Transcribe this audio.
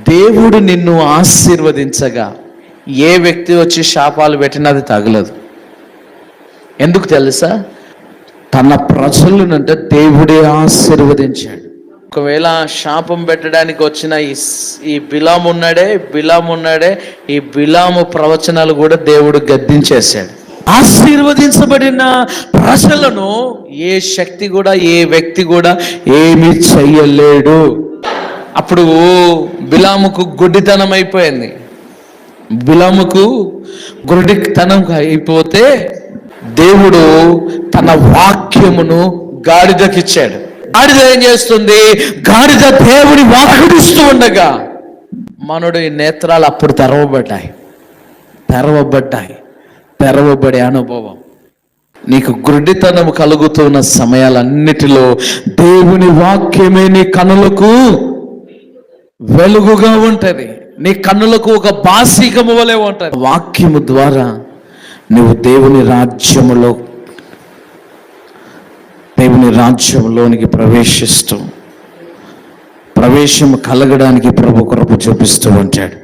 దేవుడు నిన్ను ఆశీర్వదించగా ఏ వ్యక్తి వచ్చి శాపాలు పెట్టినా అది తగలదు. ఎందుకు తెలుసా? తన ప్రజలనంటే దేవుడే ఆశీర్వదించాడు. ఒకవేళ శాపం పెట్టడానికి వచ్చిన ఈ బిలాము ఉన్నాడే, ఈ బిలాము ప్రవచనాలు కూడా దేవుడు గద్దించేశాడు. ఆశీర్వదించబడిన ప్రజలను ఏ శక్తి కూడా, ఏ వ్యక్తి కూడా ఏమీ చెయ్యలేడు. అప్పుడు బిలాముకు గుడ్డితనం అయిపోయింది. బిలాముకు గుడ్డితనం అయిపోతే దేవుడు తన వాక్యమును గాడిదకిచ్చాడు. గాడిద ఏం చేస్తుంది? గాడిద దేవుని వాక్యమిస్తూ ఉండగా మనోడి నేత్రాలు అప్పుడు తెరవబడే అనుభవం. నీకు గుడ్డితనం కలుగుతున్న సమయాలన్నిటిలో దేవుని వాక్యమే నీ కన్నులకు వెలుగుగా ఉంటది. నీ కన్నులకు ఒక బాసికము వలె ఉంటది. వాక్యము ద్వారా నువ్వు దేవుని రాజ్యంలోనికి ప్రవేశం కలగడానికి ప్రభు కృప చూపిస్తూ ఉంటాడు.